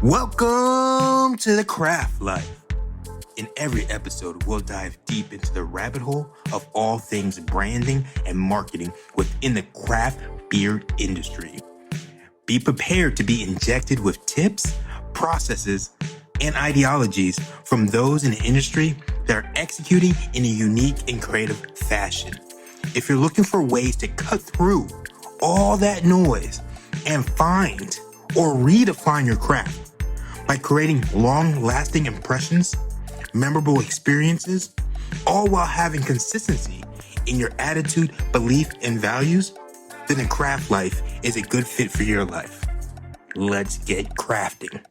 Welcome to the Craft Life. In every episode, we'll dive deep into the rabbit hole of all things branding and marketing within the craft beer industry. Be prepared to be injected with tips, processes, and ideologies from those in the industry that are executing in a unique and creative fashion. If you're looking for ways to cut through all that noise and find or redefine your craft by creating long-lasting impressions, memorable experiences, all while having consistency in your attitude, belief, and values, then the Craft Life is a good fit for your life. Let's get crafting.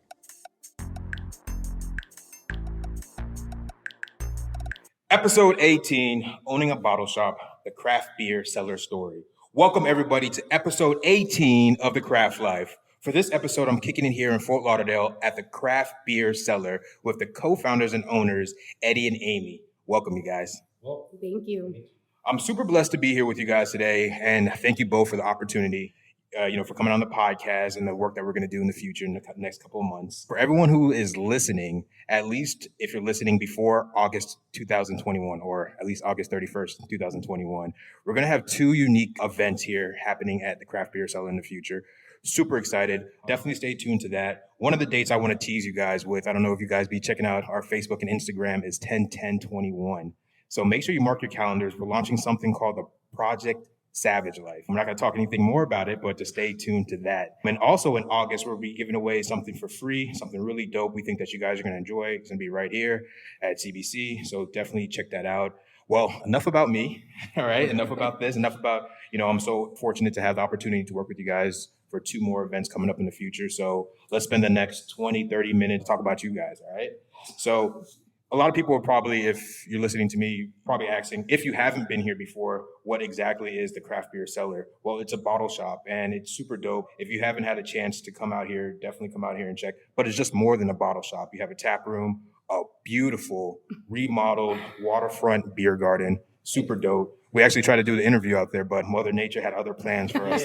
Episode 18, Owning a Bottle Shop, the Craft Beer Cellar Story. Welcome everybody to episode 18 of the Craft Life. For this episode, I'm kicking it here in Fort Lauderdale at the Craft Beer Cellar with the co-founders and owners, Eddie and Amy. Welcome, you guys. Well, thank you. I'm super blessed to be here with you guys today, and thank you both for the opportunity, for coming on the podcast and the work that we're going to do in the future in the next couple of months. For everyone who is listening, at least if you're listening before August 2021 or at least August 31st, 2021, we're going to have two unique events here happening at the Craft Beer Cellar in the future. Super excited. Definitely stay tuned to that. One of the dates I want to tease you guys with, I don't know if you guys be checking out our Facebook and Instagram, is 10/10/21. So make sure you mark your calendars. We're launching something called the Project Savage Life. I'm not going to talk anything more about it, but to stay tuned to that. And also in August, we'll be giving away something for free, something really dope we think that you guys are going to enjoy. It's going to be right here at CBC. So definitely check that out. Well, enough about me. All right. Enough about this. Enough about, I'm so fortunate to have the opportunity to work with you guys for two more events coming up in the future. So let's spend the next 20, 30 minutes to talk about you guys. All right. So a lot of people are probably, if you're listening to me, probably asking, if you haven't been here before, what exactly is the Craft Beer Cellar? Well, it's a bottle shop and it's super dope. If you haven't had a chance to come out here, definitely come out here and check. But it's just more than a bottle shop. You have a tap room, a beautiful remodeled waterfront beer garden, super dope. We actually tried to do the interview out there, but Mother Nature had other plans for us.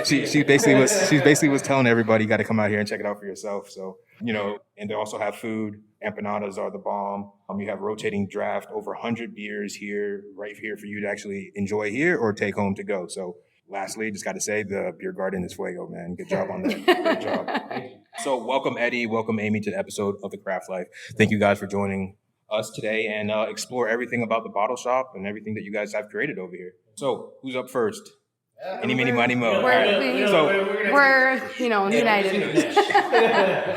She basically was telling everybody, you got to come out here and check it out for yourself. So, and they also have food. Empanadas are the bomb. You have rotating draft, over 100 beers here, right here for you to actually enjoy here or take home to go. So lastly, just got to say the beer garden is fuego, man. Good job on that. Great job. So welcome, Eddie. Welcome, Amy, to the episode of The Craft Life. Thank you guys for joining us today and explore everything about the bottle shop and everything that you guys have created over here. So who's up first? Any, mini, money, mo. We're united.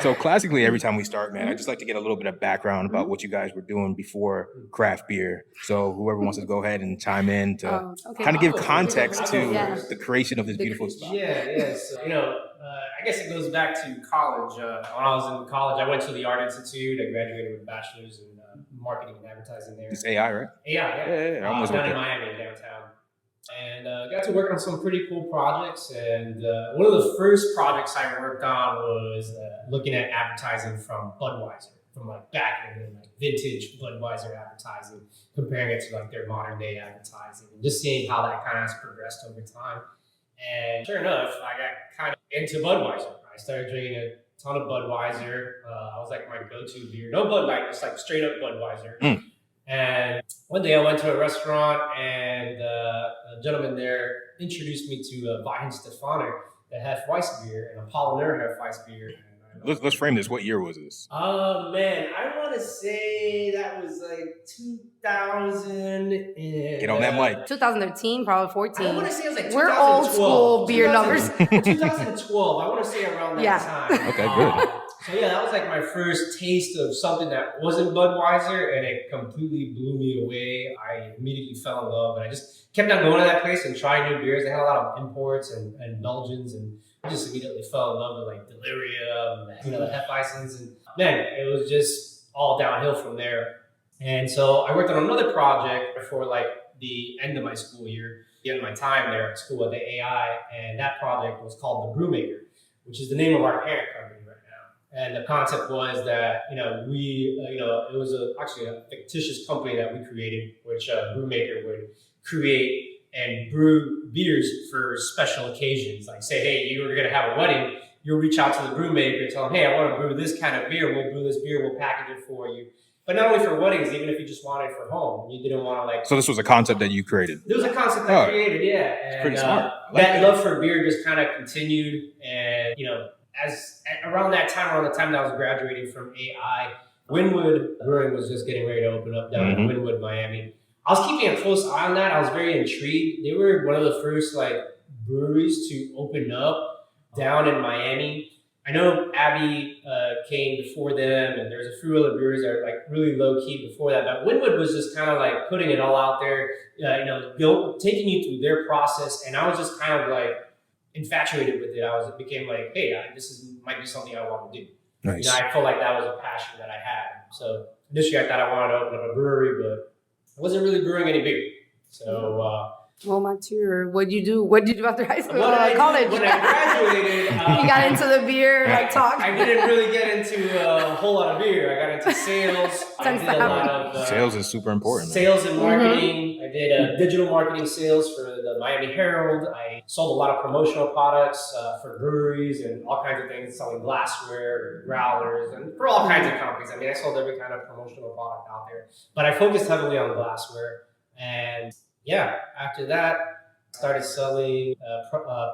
So classically, every time we start, man, I just like to get a little bit of background about what you guys were doing before craft beer. So whoever wants to go ahead and chime in to kind of give context to the creation of this beautiful spot. Yes. I guess it goes back to college. When I was in college, I went to the Art Institute. I graduated with a bachelor's in marketing and advertising there. It's AI, right? AI, Yeah. Almost down in Miami, downtown. And got to work on some pretty cool projects. And one of the first projects I worked on was looking at advertising from Budweiser, from like back in the day, like vintage Budweiser advertising, comparing it to like their modern day advertising, and just seeing how that kind of has progressed over time. And sure enough, I got kind of into Budweiser. I started drinking a ton of Budweiser. I was like my go-to beer. No Bud Light, just like straight up Budweiser. And one day I went to a restaurant and a gentleman there introduced me to Weihenstephaner, the Hefeweizen and Apollinaire Hefeweizen. Let's frame this. What year was this? Oh, man. I want to say that was like 2000. Get on that mic. 2013, probably 14. I want to say it was like 2012. We're old school beer numbers. 2012. I want to say around that time. Okay, good. So yeah, that was like my first taste of something that wasn't Budweiser, and it completely blew me away. I immediately fell in love, and I just kept on going to that place and trying new beers. They had a lot of imports and Belgians, and I just immediately fell in love with like Delirium, the Hefeweizens, and man, it was just all downhill from there. And so I worked on another project before like the end of my school year, the end of my time there at school at the AI, and that project was called the Brewmaker, which is the name of our parent company. And the concept was that, it was actually a fictitious company that we created, which Brewmaker would create and brew beers for special occasions. Like say, hey, you were going to have a wedding, you'll reach out to the brew maker and tell them, hey, I want to brew this kind of beer. We'll brew this beer. We'll package it for you. But not only for weddings, even if you just want it for home, you didn't want to like. So this was a concept that you created. There was a concept that I created, yeah. And, pretty smart. That love for beer just kind of continued, and around the time that I was graduating from AI, Wynwood Brewing was just getting ready to open up down in Wynwood, Miami. I was keeping a close eye on that. I was very intrigued. They were one of the first like breweries to open up down in Miami. I know Abby came before them, and there's a few other breweries that are like really low key before that. But Wynwood was just kind of like putting it all out there, taking you through their process. And I was just kind of like infatuated with it. It became like, hey, might be something I want to do. Nice. I felt like that was a passion that I had. So initially I thought I wanted to open up a brewery, but I wasn't really brewing any beer. So, well, Mature, what'd you do? What did you do after high school? College? When I graduated, you got into the beer talk. I didn't really get into a whole lot of beer. I got into sales. I did a lot of sales is super important. Sales and marketing. I did digital marketing sales for the Miami Herald. I sold a lot of promotional products for breweries and all kinds of things, selling glassware, growlers, and for all kinds of companies. I mean, I sold every kind of promotional product out there, but I focused heavily on glassware. And yeah, after that, I started selling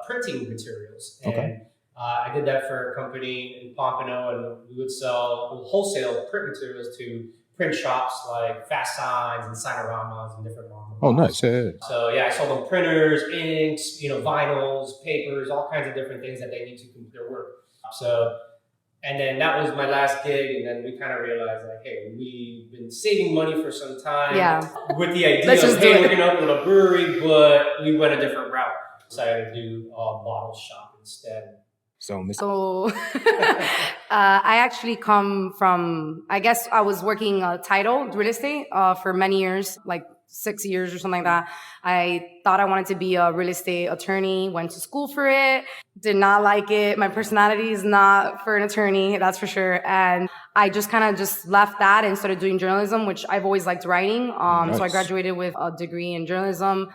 printing materials. And I did that for a company in Pompano, and we would sell wholesale print materials to print shops like Fast Signs and Signoramas and different ones. Oh, nice. Yeah. So yeah, I sold them printers, inks, vinyls, papers, all kinds of different things that they need to complete their work. So, and then that was my last gig, and then we kind of realized like, hey, we've been saving money for some time with the idea of, hey, we're going to open a brewery, but we went a different route. Decided to do a bottle shop instead. So I actually come from, I guess I was working titled real estate for many years, like 6 years or something like that. I thought I wanted to be a real estate attorney, went to school for it, did not like it. My personality is not for an attorney, that's for sure. And I just kind of just left that and started doing journalism, which I've always liked writing. Nice. So I graduated with a degree in journalism,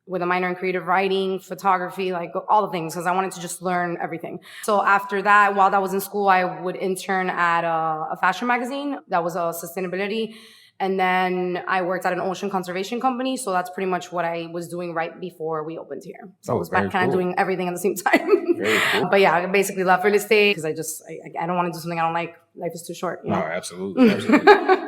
with a minor in creative writing, photography, like all the things, because I wanted to just learn everything. So after that, while that was in school, I would intern at a fashion magazine that was a sustainability. And then I worked at an ocean conservation company. So that's pretty much what I was doing right before we opened here. So I was back kind of doing everything at the same time. Very cool. But yeah, I basically left real estate because I don't want to do something I don't like. Life is too short. No, absolutely.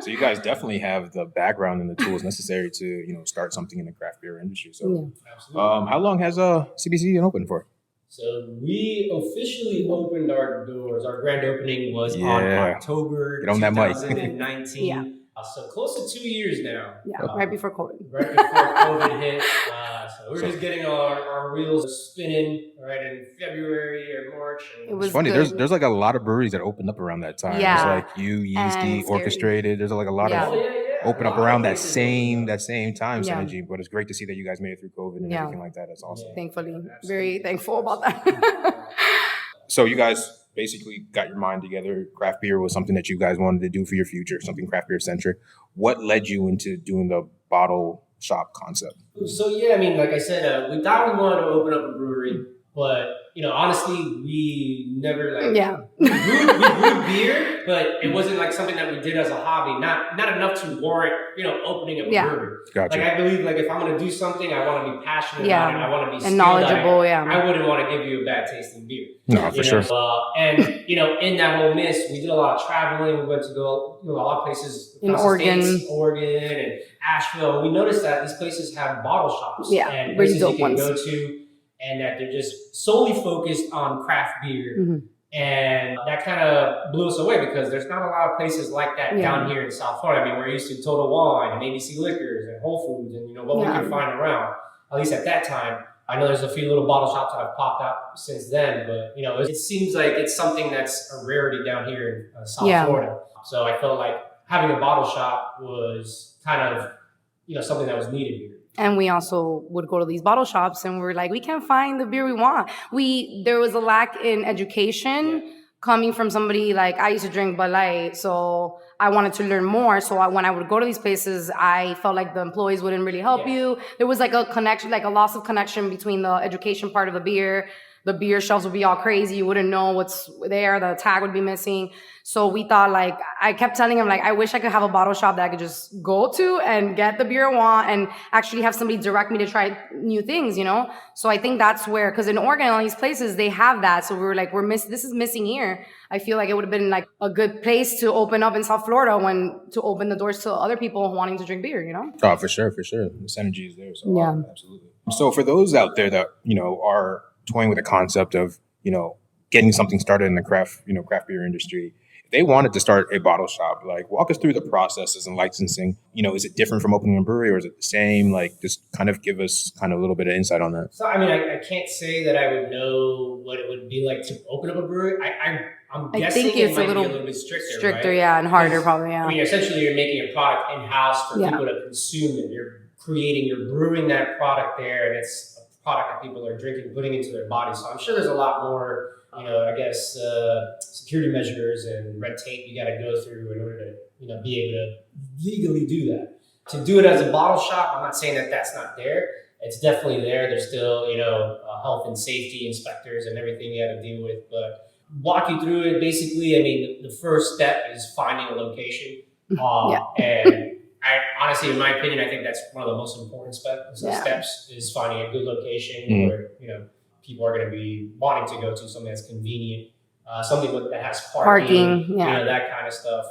So you guys definitely have the background and the tools necessary to, start something in the craft beer industry. So how long has CBC been open for? So we officially opened our doors. Our grand opening was on October 2019. So close to 2 years now. Yeah, right before COVID. Right before COVID hit. So we're just getting our wheels spinning right in February or March. And it was funny. Good. There's like a lot of breweries that opened up around that time. Yeah. There's like Yeasty, Orchestrated. There's like a lot of open up around that same time synergy. But it's great to see that you guys made it through COVID and everything like that. That's awesome. Thankfully, very thankful about that. So you guys basically got your mind together. Craft beer was something that you guys wanted to do for your future, something craft beer centric. What led you into doing the bottle shop concept? So yeah, I mean, like I said, we thought we wanted to open up a brewery, but honestly, we never we brewed beer, but it wasn't like something that we did as a hobby. Not enough to warrant opening a brewery. Gotcha. Like I believe, like if I'm going to do something, I want to be passionate about it. I want to be skilled knowledgeable. I wouldn't want to give you a bad tasting beer. No, for sure. And in that whole mist, we did a lot of traveling. We went to go a lot of places in Oregon, and Asheville. We noticed that these places have bottle shops and really places you can go to, and that they're just solely focused on craft beer. Mm-hmm. And that kind of blew us away because there's not a lot of places like that down here in South Florida. I mean, we're used to Total Wine and ABC Liquors and Whole Foods and what we can find around, at least at that time. I know there's a few little bottle shops that have popped up since then, but it seems like it's something that's a rarity down here in South Florida. So I felt like having a bottle shop was kind of something that was needed here. And we also would go to these bottle shops and we're like, we can't find the beer we want. There was a lack in education coming from somebody like I used to drink Bud Light, so I wanted to learn more. So when I would go to these places, I felt like the employees wouldn't really help you. There was like a connection, like a loss of connection between the education part of the beer the beer shelves would be all crazy. You wouldn't know what's there. The tag would be missing. So we thought, like, I kept telling him, like, I wish I could have a bottle shop that I could just go to and get the beer I want and actually have somebody direct me to try new things, you know? So I think that's where, because in Oregon, all these places, they have that. So we were like, this is missing here. I feel like it would have been like a good place to open up in South Florida to open the doors to other people wanting to drink beer, you know? Oh, for sure. The synergy is there. So Yeah. absolutely. So for those out there that, you know, are toying with the concept of, you know, getting something started in the craft beer industry, if they wanted to start a bottle shop, like, walk us through the processes and licensing. You know, is it different from opening a brewery, or is it the same? Like, just kind of give us kind of a little bit of insight on that. So, I mean, I can't say that I would know what it would be like to open up a brewery. I'm guessing think it's it might a little be a little bit stricter, right? yeah, and harder probably, yeah. I mean, essentially, you're making a product in-house for people to consume it. You're brewing that product there, and it's a product that people are drinking, putting into their bodies. So I'm sure there's a lot more, you know, I guess, security measures and red tape you got to go through in order to, you know, be able to legally do that. To do it as a bottle shop, I'm not saying that that's not there. It's definitely there. There's still, you know, health and safety inspectors and everything you got to deal with. But walk you through it. Basically, I mean, the first step is finding a location. And honestly, in my opinion, I think that's one of the most important steps is finding a good location where, you know, people are going to be wanting to go to, something that's convenient, something that has parking, you know, that kind of stuff.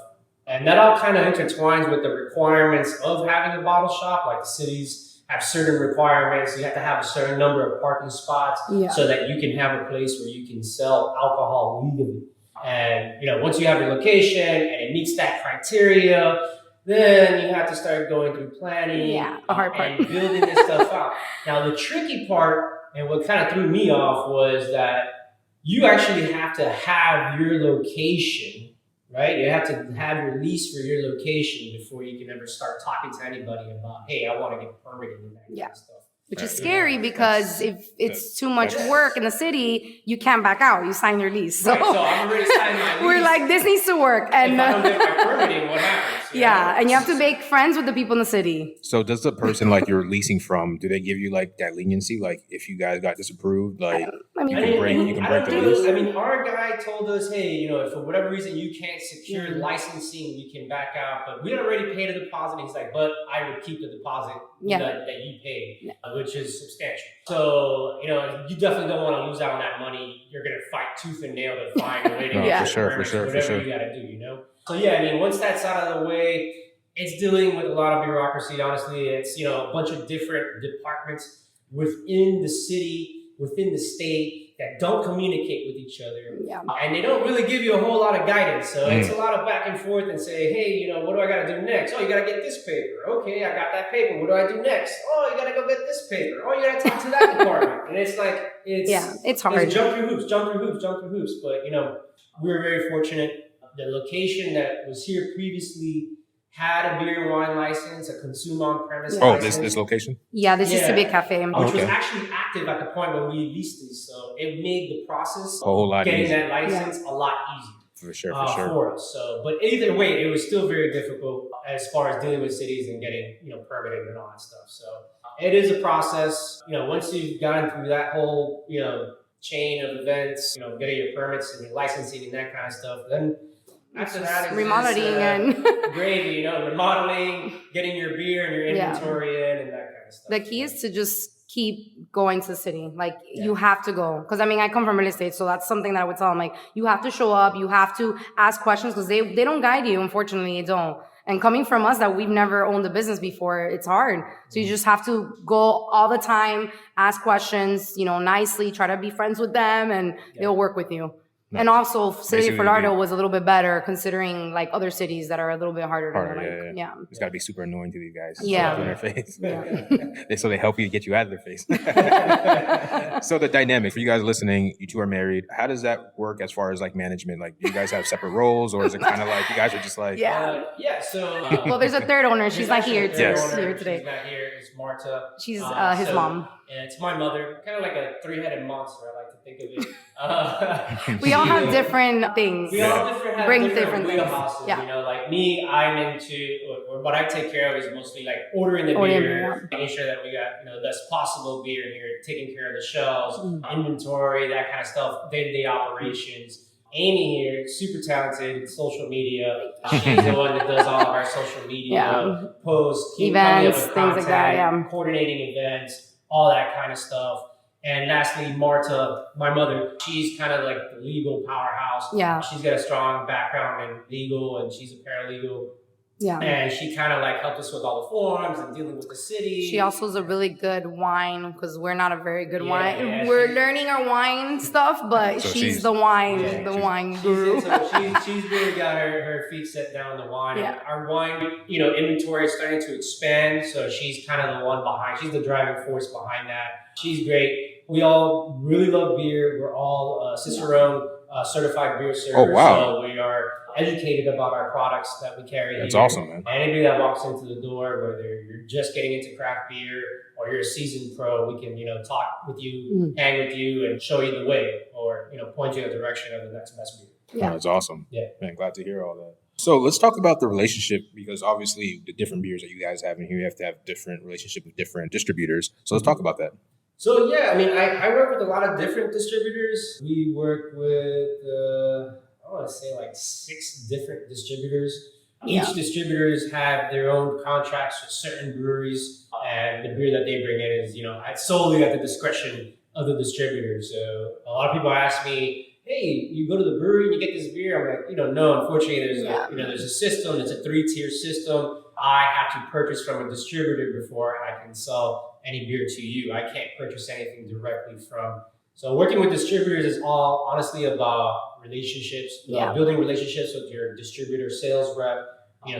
And that all kind of intertwines with the requirements of having a bottle shop. Like, the cities have certain requirements. You have to have a certain number of parking spots so that you can have a place where you can sell alcohol legally. And, you know, once you have your location and it meets that criteria, then you have to start going through planning and building this stuff out. Now, the tricky part, and what kind of threw me off, was that you actually have to have your location, right? You have to have your lease for your location before you can ever start talking to anybody about, hey, I want to get permitted and that kind of stuff. Which is scary, because if it's too much work in the city, you can't back out. You sign your lease. So, so I'm already signing my lease. We're like, this needs to work. And if I don't get my permitting, what happens? And you have to make friends with the people in the city. So does the person, like, you're leasing from, do they give you, like, that leniency? Like, if you guys got disapproved, like, you can break the lease? I mean, our guy told us, hey, you know, if for whatever reason you can't secure licensing, you can back out. But we already paid a deposit. He's like, but I would keep the deposit that you paid, which is substantial. So, you know, you definitely don't want to lose out on that money. You're going to fight tooth and nail to find a way to get for sure. whatever you got to do, you know? So, yeah, I mean, once that's out of the way, it's dealing with a lot of bureaucracy. Honestly, it's, you know, a bunch of different departments within the city, within the state, that don't communicate with each other. And they don't really give you a whole lot of guidance. So it's a lot of back and forth and say, hey, you know, what do I got to do next? Oh, you got to get this paper. Okay, I got that paper. What do I do next? Oh, you got to go get this paper. Oh, you got to talk to that department. And it's like, it's hard. It's jump through hoops. But, you know, we were very fortunate. The location that was here previously had a beer and wine license, a consume on-premise license. This location? Yeah, this used to be a cafe. Which was actually active at the point when we leased these. So it made the process a whole lot getting easier. that license a lot easier. For sure. For us. So, but either way, it was still very difficult as far as dealing with cities and getting, you know, permitted and all that stuff. So it is a process. You know, once you've gotten through that whole, you know, chain of events, you know, getting your permits and your licensing and that kind of stuff, then after that, remodeling and gravy, you know, remodeling, getting your beer and your inventory in and that kind of stuff. The key is to just keep going to the city. Like, you have to go. Because, I mean, I come from real estate, so that's something that I would tell them. Like, you have to show up. You have to ask questions, because they don't guide you. Unfortunately, they don't. And coming from us that we've never owned a business before, it's hard. So you just have to go all the time, ask questions, you know, nicely, try to be friends with them, and they'll work with you. Nice. And also, City of Florida was a little bit better, considering like other cities that are a little bit harder. It's got to be super annoying to these guys. Yeah. In their face. So they help you get you out of their face. So the dynamic for you guys listening, you two are married. How does that work as far as like management? Like, do you guys have separate roles, or is it kind of like you guys are just like? So well, there's a third owner. She's not here. She's here today. She's not here. It's Marta. She's his mom. And it's my mother, kind of like a three-headed monster, I like to think of it. We all have different things. We all have different things. wheelhouses. Yeah. You know, like me, I'm into, or what I take care of is mostly like ordering the beer, making sure that we got, the best possible beer here, taking care of the shelves, inventory, that kind of stuff, day-to-day operations. Amy here, super talented, social media. She's the one that does all of our social media posts, events, things like that, coordinating events, all that kind of stuff. And lastly, Marta, my mother, she's kind of like the legal powerhouse. Yeah. She's got a strong background in legal, and she's a paralegal. Yeah. And she kind of like helped us with all the forms and dealing with the city. She also is a really good wine, because we're not a very good wine. Yeah, we're learning our wine stuff, but she's the wine guru. She's really got her feet set down the wine. Yeah. Our wine, inventory is starting to expand. So she's kind of the one behind. She's the driving force behind that. She's great. We all really love beer. We're all Cicerone certified beer servers. Oh, wow. So we are educated about our products that we carry. That's here. awesome, man. Anybody that walks into the door, whether you're just getting into craft beer or you're a seasoned pro, we can, talk with you, hang with you, and show you the way, or, point you in the direction of the next best beer. Yeah. Oh, that's awesome. Yeah. Man, glad to hear all that. So let's talk about the relationship, because obviously the different beers that you guys have in here, you have to have different relationship with different distributors. So let's talk about that. So, I work with a lot of different distributors. We work with, I want to say like 6 different distributors. Each distributors have their own contracts with certain breweries, and the beer that they bring in is, solely at the discretion of the distributor. So a lot of people ask me, hey, you go to the brewery and you get this beer? I'm like, no, unfortunately there's a system. It's a 3-tier system. I have to purchase from a distributor before I can sell any beer to you. I can't purchase anything directly from. So working with distributors is all honestly about relationships, building relationships with your distributor, sales rep,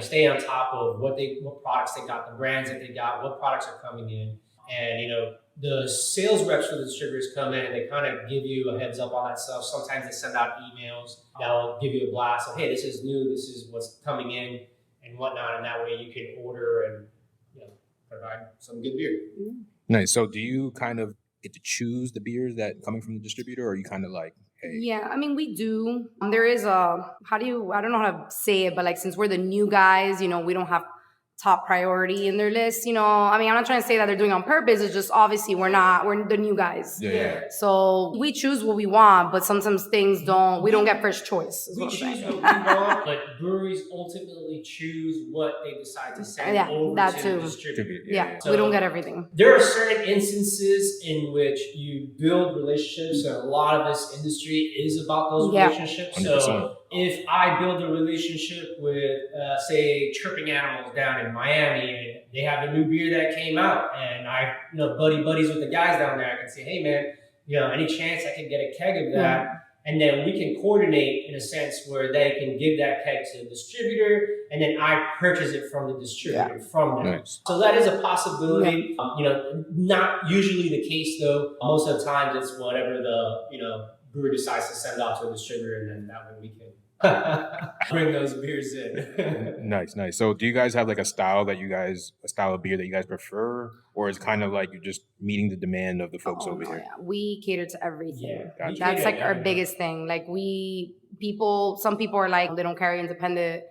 stay on top of what products they got, the brands that they got, what products are coming in. And, the sales reps for the distributors come in and they kind of give you a heads up on that stuff. Sometimes they send out emails that'll give you a blast of, hey, this is new, this is what's coming in and whatnot. And that way you can order and, provide some good beer. Nice. So do you kind of get to choose the beers that coming from the distributor, or are you kind of like, hey? Yeah, we do. There is I don't know how to say it, but like, since we're the new guys, we don't have top priority in their list. I'm not trying to say that they're doing it on purpose. It's just obviously we're the new guys. Yeah. So we choose what we want, but sometimes we don't get first choice. We choose what we want, but breweries ultimately choose what they decide to send over to the distributor. Yeah, so we don't get everything. There are certain instances in which you build relationships, and a lot of this industry is about those relationships. 100%. So if I build a relationship with, say, Chirping Animals down in Miami, and they have a new beer that came out, and I, buddies with the guys down there, I can say, hey man, any chance I can get a keg of that? And then we can coordinate in a sense where they can give that keg to the distributor, and then I purchase it from the distributor from them. Nice. So that is a possibility. Not usually the case though. Most of the time it's whatever the, brewer decides to send off to a distributor, and then that way we can bring those beers in. Nice. So do you guys have like a style of beer that you guys prefer, or is kind of like you're just meeting the demand of the folks over here? Yeah. We cater to everything. Yeah, gotcha. That's like our biggest thing. Like some people are like, they don't carry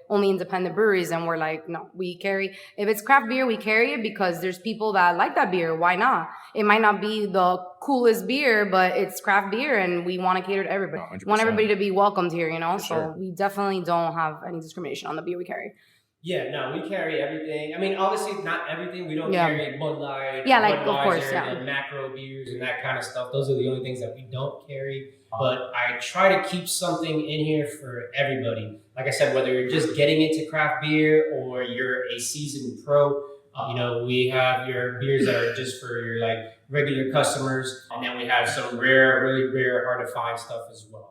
only independent breweries, and we're like, no, we carry, if it's craft beer, we carry it because there's people that like that beer. Why not? It might not be the coolest beer, but it's craft beer, and we want to cater to everybody. 100%. We want everybody to be welcomed here, For so sure. we definitely don't have any discrimination on the beer we carry. Yeah, no, we carry everything. Obviously not everything. We don't carry Bud Light, of Budweiser, course, the macro beers and that kind of stuff. Those are the only things that we don't carry. But I try to keep something in here for everybody. Like I said, whether you're just getting into craft beer or you're a seasoned pro, we have your beers that are just for your like regular customers, and then we have some rare, really rare, hard to find stuff as well.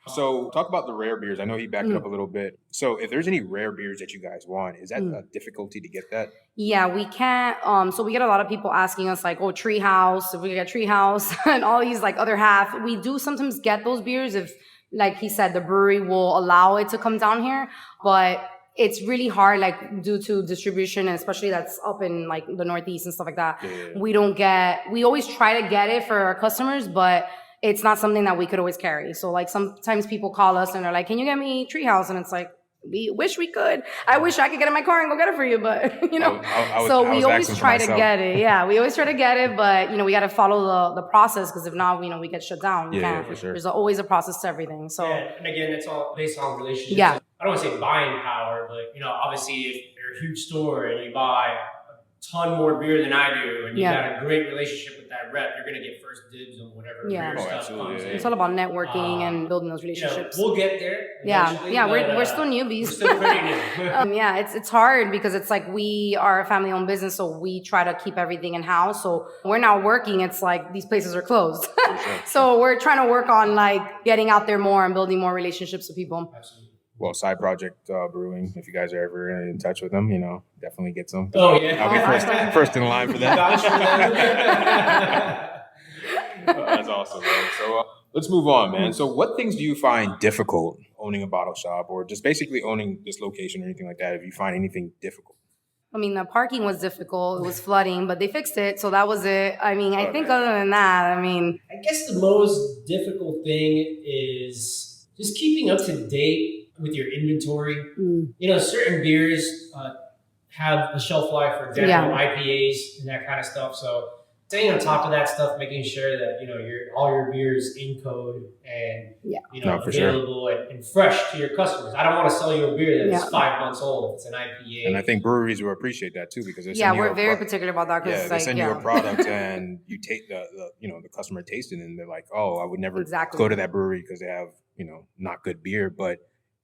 So talk about the rare beers. I know he backed it up a little bit. So if there's any rare beers that you guys want, is that a difficulty to get that? Yeah, we can't. So we get a lot of people asking us like, Treehouse, if we get Treehouse and all these like other half. We do sometimes get those beers if, like he said, the brewery will allow it to come down here. But it's really hard, like due to distribution, and especially that's up in like the Northeast and stuff like that. Yeah. We always try to get it for our customers, but it's not something that we could always carry. So like sometimes people call us and they're like, can you get me Treehouse? And it's like, we wish we could. I wish I could get in my car and go get it for you, but you know. We always try to get it. Yeah, we always try to get it, but you know, we got to follow the process, because if not, you know, we get shut down. Yeah, for sure. There's always a process to everything. So and again, it's all based on relationships. Yeah. I don't want to say buying power, but you know, obviously, if you're a huge store and you buy a ton more beer than I do, and you got a great relationship with that rep, you're gonna get first dibs on whatever beer stuff comes in. It's all about networking and building those relationships. You know, we'll get there. Yeah, we're still newbies. We're still pretty new. Yeah, it's hard because it's like we are a family-owned business, so we try to keep everything in-house. So we're not working. It's like these places are closed. So we're trying to work on like getting out there more and building more relationships with people. Absolutely. Well, Side Project Brewing, if you guys are ever in touch with them, you know, definitely get some. Oh, yeah. I'll be first in line for that. That's awesome, man. So let's move on, man. So what things do you find difficult owning a bottle shop, or just basically owning this location or anything like that? If you find anything difficult? I mean, the parking was difficult. It was flooding, but they fixed it. So that was it. I mean, I think other than that, I mean, I guess the most difficult thing is just keeping up to date with your inventory. You know, certain beers have a shelf life, for example, IPAs and that kind of stuff. So staying on top of that stuff, making sure that, you know, all your beers in code and, you know, available and fresh to your customers. I don't want to sell you a beer that's 5 months old if it's an IPA. And I think breweries will appreciate that too, because we're very particular about that. Yeah, they send you a product and you take the customer tasting, and they're like, oh, I would never go to that brewery because they have, you know, not good beer, but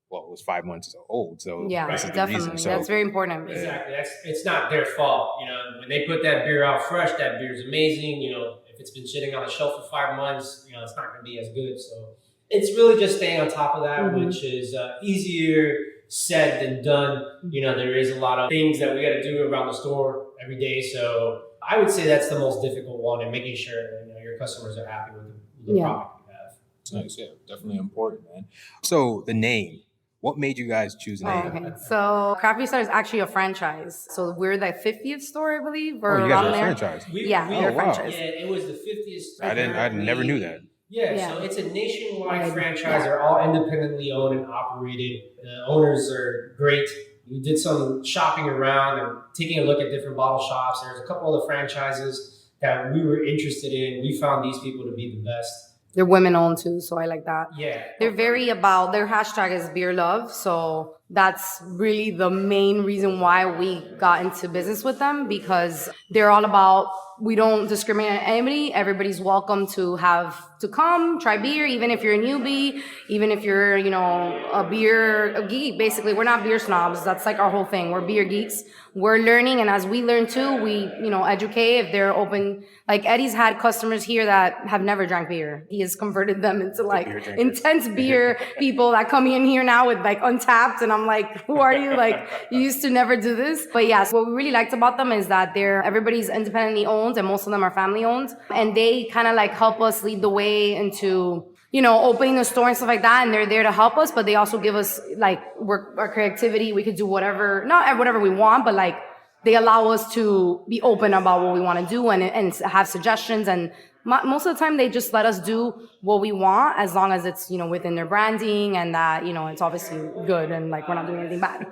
well, it was 5 months old, so this is the reason. So that's very important. Exactly, it's not their fault. You know, when they put that beer out fresh, that beer's amazing. You know, if it's been sitting on the shelf for 5 months, you know, it's not going to be as good. So it's really just staying on top of that, which is easier said than done. You know, there is a lot of things that we got to do around the store every day. So I would say that's the most difficult one, and making sure that, you know, your customers are happy with the product you have. It's nice, definitely important, man. So the name. What made you guys choose a name? Okay. So Craft Beer Cellar is actually a franchise. So we're the 50th store, I believe, or you guys around are a there. franchise. We're a franchise. Yeah, it was the 50th store. I never knew that. Yeah, so it's a nationwide franchise. They're all independently owned and operated. The owners are great. We did some shopping around and taking a look at different bottle shops. There's a couple of the franchises that we were interested in. We found these people to be the best. They're women owned too, so I like that. Yeah. They're very about, their hashtag is beer love. So that's really the main reason why we got into business with them, because they're all about, we don't discriminate on anybody. Everybody's welcome to come try beer, even if you're a newbie, even if you're, you know, a geek. Basically, we're not beer snobs. That's like our whole thing. We're beer geeks. We're learning, and as we learn too, we, you know, educate if they're open. Like Eddie's had customers here that have never drank beer. He has converted them into like intense beer people that come in here now with like Untapped, and I'm like, who are you? Like, you used to never do this. But yes, what we really liked about them is that everybody's independently owned, and most of them are family owned, and they kind of like help us lead the way into, you know, opening the store and stuff like that. And they're there to help us, but they also give us like our creativity. We could do not whatever we want, but like they allow us to be open about what we want to do and have suggestions. And most of the time they just let us do what we want, as long as it's, you know, within their branding and that, you know, it's obviously good and like we're not doing anything bad.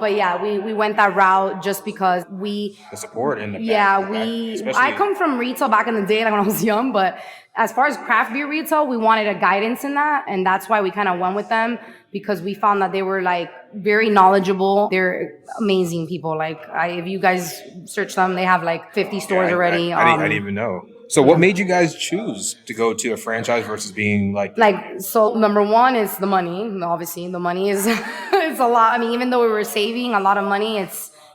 But yeah, we went that route just because the support and I come from retail back in the day, like when I was young, but as far as craft beer retail, we wanted a guidance in that, and that's why we kind of went with them, because we found that they were like very knowledgeable. They're amazing people. Like if you guys search them, they have like 50 stores already. I didn't even know. So what made you guys choose to go to a franchise versus being so number one is the money. Obviously, the money is it's a lot. I mean, even though we were saving a lot of money,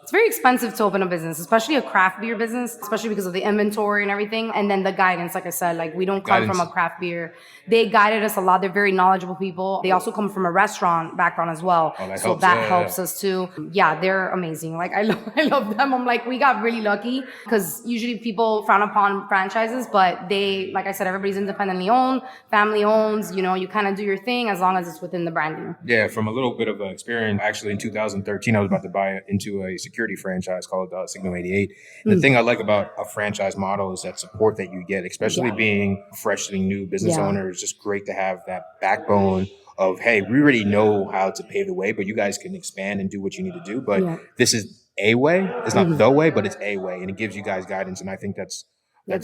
It's very expensive to open a business, especially a craft beer business, especially because of the inventory and everything. And then the guidance, like I said, like we don't come from a craft beer. They guided us a lot. They're very knowledgeable people. They also come from a restaurant background as well. Oh, that helps us too. Yeah, they're amazing. Like I love them. I'm like, we got really lucky because usually people frown upon franchises, but they, like I said, everybody's independently owned, family owns, you kind of do your thing as long as it's within the branding. Yeah, from a little bit of experience, actually in 2013, I was about to buy into a security franchise called Signal 88. And the thing I like about a franchise model is that support that you get, especially being freshly new business owner. It's just great to have that backbone of, hey, we already know how to pave the way, but you guys can expand and do what you need to do. But this is a way. It's not the way, but it's a way. And it gives you guys guidance. And I think that's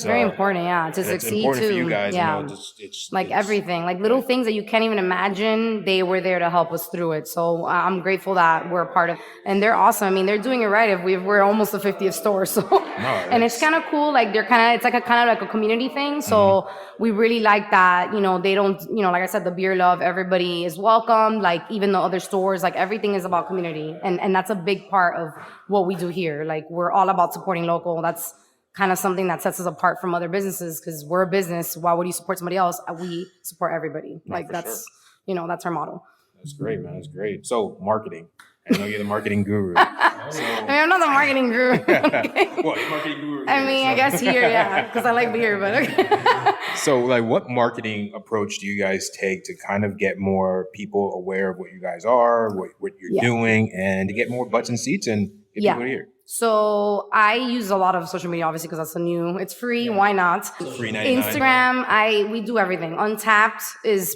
very important, to succeed important too. For you guys, it's everything, like little things that you can't even imagine. They were there to help us through it. So I'm grateful that we're a part of, and they're awesome. I mean, they're doing it right. If we're almost the 50th store, so and it's kind of cool. Like it's like a community thing. So we really like that. They don't, like I said, the beer love. Everybody is welcome. Like even the other stores, like everything is about community, and that's a big part of what we do here. Like we're all about supporting local. That's kind of something that sets us apart from other businesses because we're a business. Why would you support somebody else? We support everybody. That's our model. That's great, man. That's great. So marketing. I know you're the marketing guru. I'm not the marketing guru. Okay. Well, you're marketing guru. I guess here, because I like beer, but okay. So, what marketing approach do you guys take to kind of get more people aware of what you guys are, what you're doing, and to get more butts and seats and get people here? So I use a lot of social media, obviously, because it's free. Why not? Free 99. Instagram, we do everything.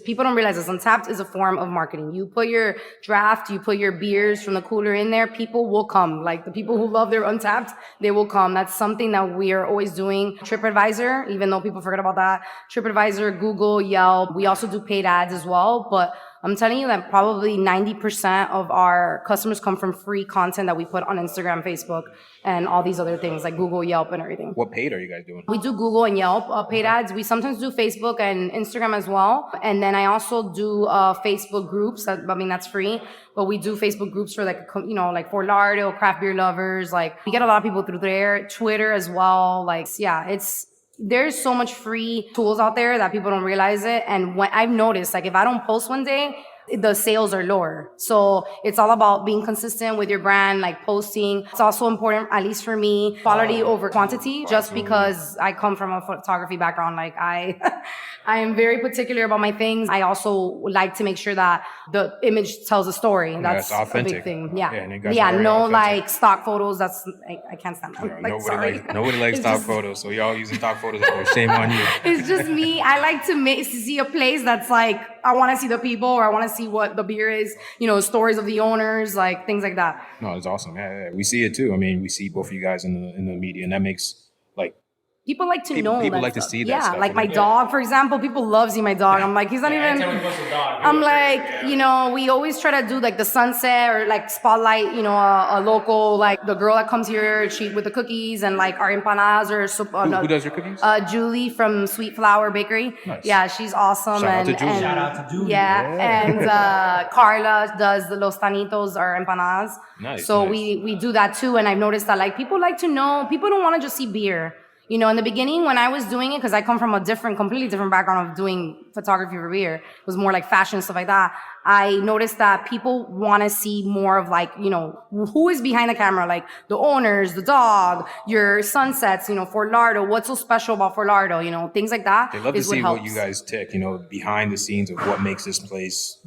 People don't realize this. Untapped is a form of marketing. You put your draft, you put your beers from the cooler in there, people will come. Like the people who love their Untapped, they will come. That's something that we are always doing. TripAdvisor, even though people forget about that. TripAdvisor, Google, Yelp. We also do paid ads as well, but I'm telling you that probably 90% of our customers come from free content that we put on Instagram, Facebook, and all these other things like Google, Yelp, and everything. What paid are you guys doing? We do Google and Yelp paid ads. We sometimes do Facebook and Instagram as well. And then I also do Facebook groups. That's free. But we do Facebook groups for like Fort Lauderdale, craft beer lovers. Like we get a lot of people through there. Twitter as well. There's so much free tools out there that people don't realize it. And when I've noticed, if I don't post one day, the sales are lower. So it's all about being consistent with your brand, posting. It's also important, at least for me, quality over quantity, just because I come from a photography background. I am very particular about my things. I also like to make sure that the image tells a story. That's authentic. A big thing. No stock photos. I can't stand that. Nobody likes stock photos. So y'all using stock photos. Shame on you. It's just me. I like to see a place that's I want to see the people, or I want to see what the beer is, stories of the owners, things like that. No, it's awesome. Yeah. We see it too. I mean, we see both of you guys in the media, and that makes people like to know. People like to see that stuff. Like my dog, for example. People love seeing my dog. I'm like, he's not even. I'm like, we always try to do the sunset or spotlight, a local, the girl that comes here, she with the cookies and our empanadas or. Who does your cookies? Julie from Sweet Flower Bakery. Nice. Yeah, she's awesome. Shout out to Julie. Yeah, and Carla does the Los Tanitos or empanadas. Nice. So nice. we do that too, and I've noticed that people like to know. People don't want to just see beer. In the beginning when I was doing it, because I come from a completely different background of doing photography for beer, it was more fashion, stuff like that. I noticed that people want to see more of who is behind the camera, the owners, the dog, your sunsets, Fort Lauderdale, what's so special about Fort Lauderdale, things like that. They love to see what you guys tick, behind the scenes of what makes this place,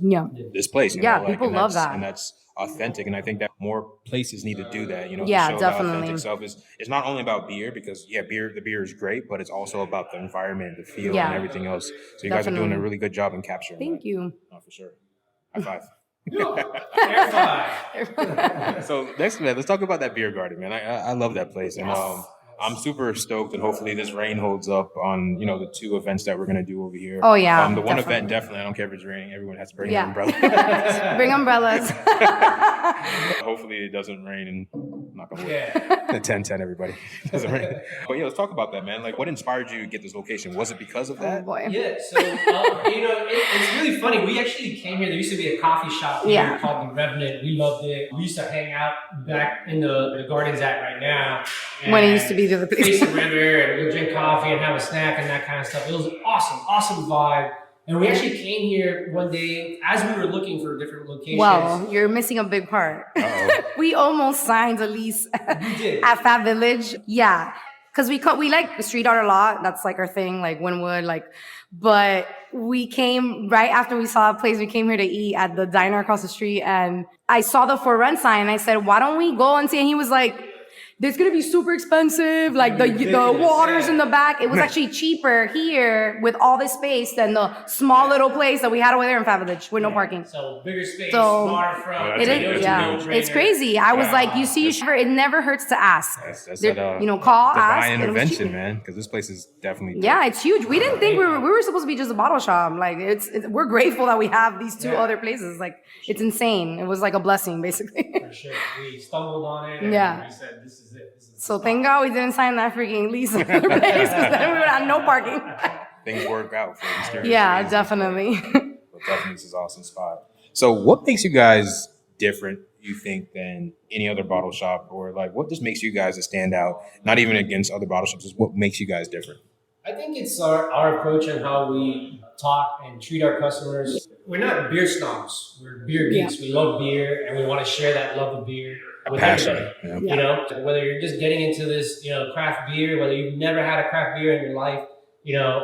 this place. People love that. And that's authentic, and I think that more places need to do that. To show definitely. The authentic self it's not only about beer, because the beer is great, but it's also about the environment, the feel, and everything else. So you guys are doing a really good job in capturing. Thank you. Oh, for sure. High five. Air five. So next, man, let's talk about that beer garden, man. I love that place, and I'm super stoked, and hopefully this rain holds up on the two events that we're gonna do over here. Oh yeah, the one event definitely. I don't care if it's raining. Everyone has to bring an umbrella. Bring umbrellas. Hopefully it doesn't rain in Knock on wood. Yeah. The 10-10, everybody. Doesn't ring. But yeah, let's talk about that, man. Like, what inspired you to get this location? Was it because of Oh that? boy. Yeah, so it's really funny. We actually came here. There used to be a coffee shop here called The Revenant. We loved it. We used to hang out back in the gardens at right now. When it used to be the other place. Face the river, and we'd drink coffee and have a snack and that kind of stuff. It was awesome vibe. And we actually came here one day as we were looking for different locations. Well, you're missing a big part. We almost signed a lease at Fat Village. Yeah. Because we like street art a lot. That's like our thing, like Wynwood, like. But we came right after we saw a place. We came here to eat at the diner across the street. And I saw the for rent sign. And I said, why don't we go and see? And he was like, it's going to be super expensive. Like the water's in the back. It was actually cheaper here with all this space than the small little place that we had over there in Fat Village with no parking. So bigger space, So waterfront. it is, it's crazy. I was like, you see, it never hurts to ask. That's Call, ask. divine intervention, man. Because this place is definitely Yeah, it's huge. We didn't think we were supposed to be just a bottle shop. Like we're grateful that we have these two other places. Like it's insane. It was like a blessing, basically. For sure. We stumbled on it and we said, this is it. So thank God we didn't sign that freaking lease in the place because then we would have no parking. things work out for mysterious reasons. Definitely. But definitely this is an awesome spot. So what makes you guys different, you think, than any other bottle shop? Or like what just makes you guys stand out? Not even against other bottle shops, just what makes you guys different? I think it's our approach and how we talk and treat our customers. We're not beer snobs. We're beer geeks. We love beer and we want to share that love of beer with everybody. You know, whether you're just getting into this, craft beer, whether you've never had a craft beer in your life,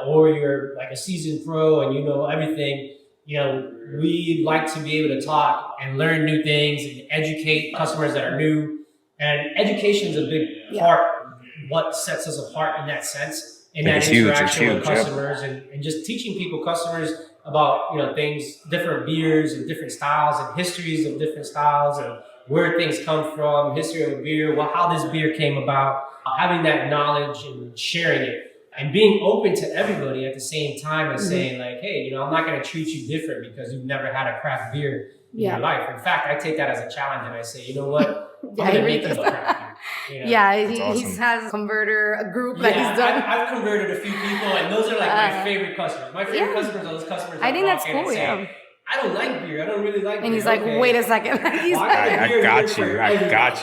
or you're like a seasoned pro and you know everything, we like to be able to talk and learn new things and educate customers that are new. And education is a big part of what sets us apart in that sense. In that interaction with customers and just teaching customers about, things, different beers and different styles and histories of different styles and where things come from, history of a beer, how this beer came about, having that knowledge and sharing it and being open to everybody at the same time and saying like, hey, I'm not going to treat you different because you've never had a craft beer in your life. In fact, I take that as a challenge and I say, you know what? I'm going to make them a craft beer. He has a converter group that he's done. I've converted a few people, and those are like my favorite customers. My favorite customers are those customers. I think that's cool. I don't like beer. I don't really like beer. And he's like, wait a second. He's like, I got you.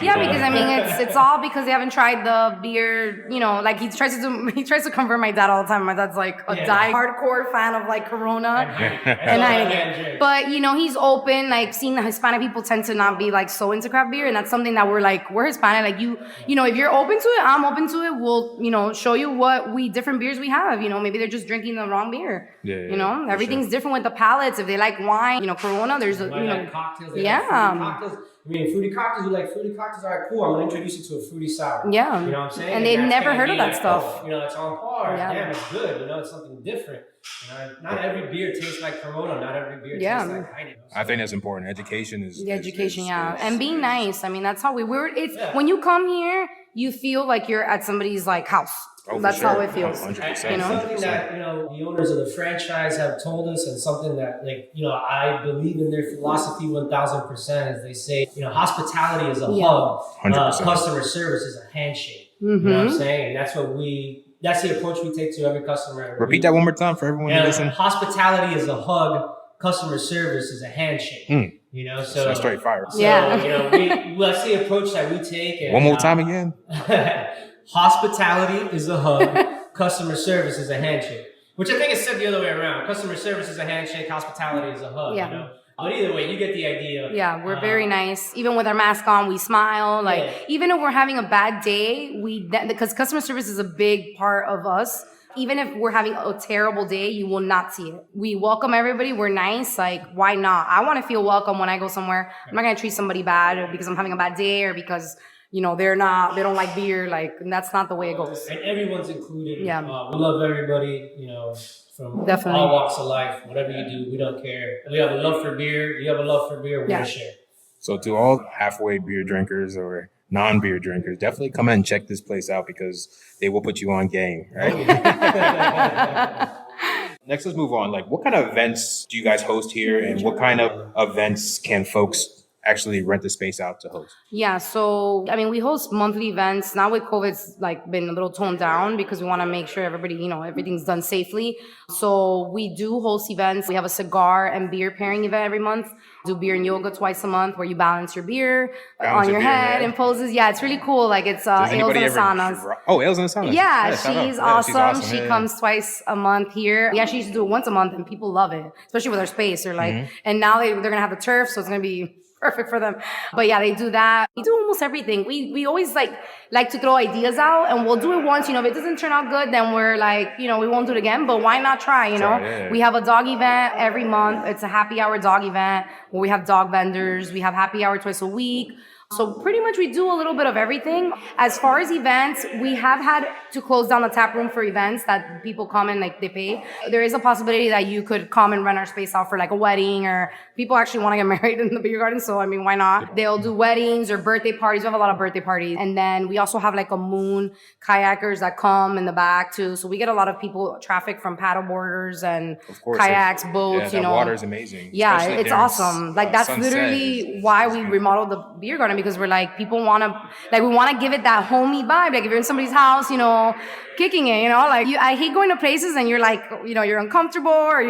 Yeah, because I mean, it's all because they haven't tried the beer. Like he tries to convert my dad all the time. My dad's like a hardcore fan of like Corona and Heineken. But he's open. Like seeing the Hispanic people tend to not be like so into craft beer, and that's something that we're Hispanic. Like if you're open to it, I'm open to it. We'll show you what different beers we have. Maybe they're just drinking the wrong beer. Everything's different with the palates. If they like wine, Corona, there's cocktails. Cocktails. I mean, fruity cocktails, you like fruity cocktails? All right, cool. I'm going to introduce you to a fruity sour. Yeah. You know what I'm saying? And they've never heard of that stuff. It's on par. Damn, it's good. It's something different. Not every beer tastes like Corona. Not every beer tastes like Heineken. I think that's important. Education is... The education, and being nice. I mean, that's how when you come here, you feel like you're at somebody's like house. That's how it feels. 100%. And something that the owners of the franchise have told us, and something that I believe in their philosophy 1,000%, is they say hospitality is a hug, 100%. Customer service is a handshake. You know what I'm saying? And that's the approach we take to every customer. Repeat that one more time for everyone who listens. Hospitality is a hug, customer service is a handshake. So that's straight fire. So, that's the approach that we take. And, one more time again. Hospitality is a hug, customer service is a handshake. Which I think is said the other way around. Customer service is a handshake, hospitality is a hug. But either way, you get the idea. Yeah, we're very nice. Even with our mask on, we smile. Even if we're having a bad day, because customer service is a big part of us. Even if we're having a terrible day, you will not see it. We welcome everybody. We're nice. Like, why not? I want to feel welcome when I go somewhere. I'm not going to treat somebody bad because I'm having a bad day or because they don't like beer. Like, that's not the way it goes. And everyone's included. Yeah. We love everybody, from all walks of life. Whatever you do, we don't care. We have a love for beer. You have a love for beer. We're going to share. So to all halfway beer drinkers or non-beer drinkers, definitely come and check this place out because they will put you on game, right? Next, let's move on. Like, what kind of events do you guys host here, and what kind of events can folks actually rent the space out to host? Yeah, so I mean, we host monthly events. Now with COVID, it's like been a little toned down because we want to make sure everybody, you know, everything's done safely. So we do host events. We have a cigar and beer pairing event every month. Do beer and yoga twice a month, where you balance your beer on your head and poses. Yeah, it's really cool. Like it's ales and saunas. Oh, ales and saunas. Yeah, she's awesome. She's awesome. She comes twice a month here. We actually used to do it once a month, and people love it, especially with our space. They're like, and now they're gonna have the turf, so it's gonna be perfect for them. But yeah, they do that. We do almost everything. We always like to throw ideas out, and we'll do it once. You know, if it doesn't turn out good, then we're like, you know, we won't do it again. But why not try? You know, we have a dog event every month. It's a happy hour dog event where we have dog vendors. We have happy hour twice a week. So pretty much we do a little bit of everything. As far as events, we have had to close down the tap room for events that people come and like they pay. There is a possibility that you could come and rent our space out for like a wedding, or people actually want to get married in the beer garden. So I mean, why not? They'll do weddings or birthday parties. We have a lot of birthday parties. And then we also have like a moon kayakers that come in the back too. So we get a lot of people, traffic from paddle boarders and kayaks, boats, you know. Water is amazing. Yeah, especially it's awesome. Like that's sunset literally why we remodeled the beer garden, because we're like, people want to, like, we want to give it that homey vibe. Like if you're in somebody's house, you know, kicking it, you know, like I hate going to places and you're like, you know, you're uncomfortable or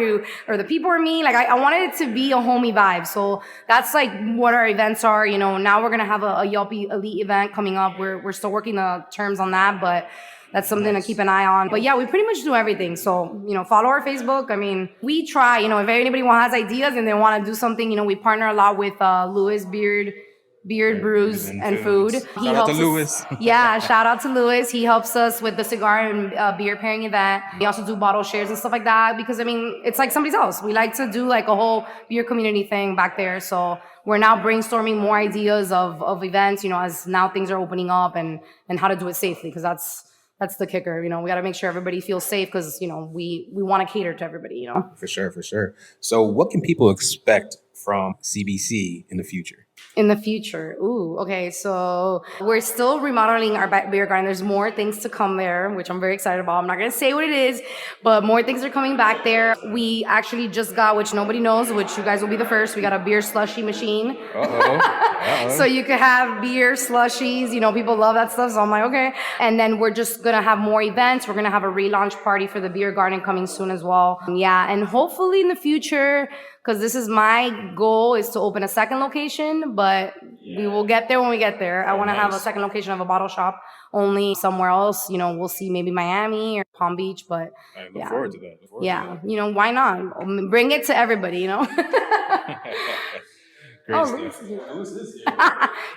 the people are mean. Like I wanted it to be a homey vibe. So that's like what our events are. You know, now we're going to have a Yelp Elite event coming up. We're still working the terms on that, but that's something to keep an eye on. But yeah, we pretty much do everything. So, you know, follow our Facebook. I mean, we try, you know, if anybody has ideas and they want to do something, you know, we partner a lot with Louis Beard Brews and Food. Shout out to Louis. Yeah, shout out to Louis. He helps us with the cigar and beer pairing event. We also do bottle shares and stuff like that because, I mean, it's like somebody's else. We like to do like a whole beer community thing back there. So we're now brainstorming more ideas of events, you know, as now things are opening up and how to do it safely, because that's the kicker. You know, we got to make sure everybody feels safe because, you know, we want to cater to everybody, you know. For sure. So what can people expect from CBC in the future? In the future. Ooh, okay. So we're still remodeling our beer garden. There's more things to come there, which I'm very excited about. I'm not going to say what it is, but more things are coming back there. We actually just got, which nobody knows, which you guys will be the first. We got a beer slushy machine. So you could have beer slushies. You know, people love that stuff. So I'm like, okay. And then we're just going to have more events. We're going to have a relaunch party for the beer garden coming soon as well. Yeah. And hopefully in the future, because this is my goal, is to open a second location, but we will get there when we get there. I want to have a second location of a bottle shop only somewhere else. You know, we'll see, maybe Miami or Palm Beach, but I look forward to that. You know, why not? Bring it to everybody, you know. Louis is here.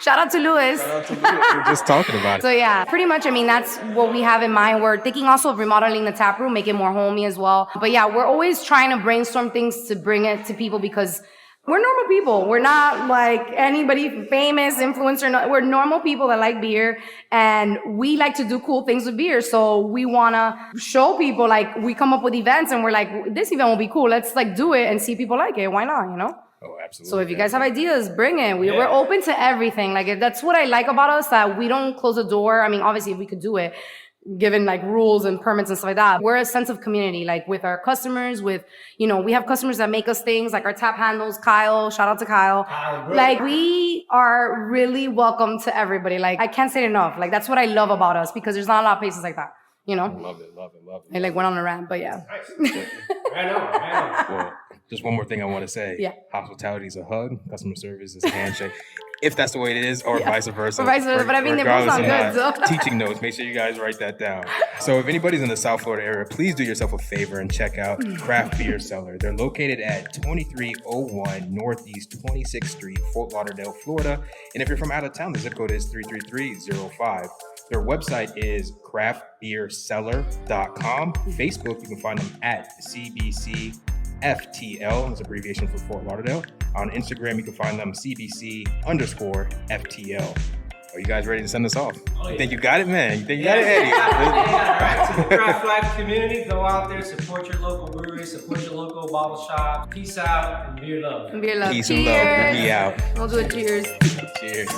Shout out to Louis. We're just talking about it. So yeah, pretty much, I mean, that's what we have in mind. We're thinking also of remodeling the tap room, make it more homey as well. But yeah, we're always trying to brainstorm things to bring it to people because we're normal people. We're not like anybody famous, influencer. No, we're normal people that like beer, and we like to do cool things with beer. So we want to show people, like, we come up with events and we're like, this event will be cool. Let's like do it and see people like it. Why not, you know? Oh, absolutely. So if you guys have ideas, bring it. We're open to everything. Like, that's what I like about us, that we don't close the door. I mean, obviously, if we could do it, given like rules and permits and stuff like that, we're a sense of community, like with our customers, with, you know, we have customers that make us things like our tap handles. Kyle, shout out to Kyle. Like, we are really welcome to everybody. Like, I can't say it enough. Like, that's what I love about us, because there's not a lot of places like that, you know? Love it. I like went on a rant, but yeah. Nice. I know. Well, just one more thing I want to say. Yeah. Hospitality is a hug. Customer service is a handshake. If that's the way it is, or vice versa. Or vice versa. But I mean, they both sound good. So. Teaching notes. Make sure you guys write that down. So if anybody's in the South Florida area, please do yourself a favor and check out Craft Beer Cellar. They're located at 2301 Northeast 26th Street, Fort Lauderdale, Florida. And if you're from out of town, the zip code is 33305. Their website is craftbeercellar.com. Facebook, you can find them at CBC FTL, that's abbreviation for Fort Lauderdale. On Instagram, you can find them CBC_FTL. Are you guys ready to send us off? You think you got it, man? You think you got it, Eddie? To the Craft Life community, go out there, support your local brewery, support your local bottle shop. Peace out and beer love. Beer love. Peace and love. We out. We'll do a cheers. Cheers.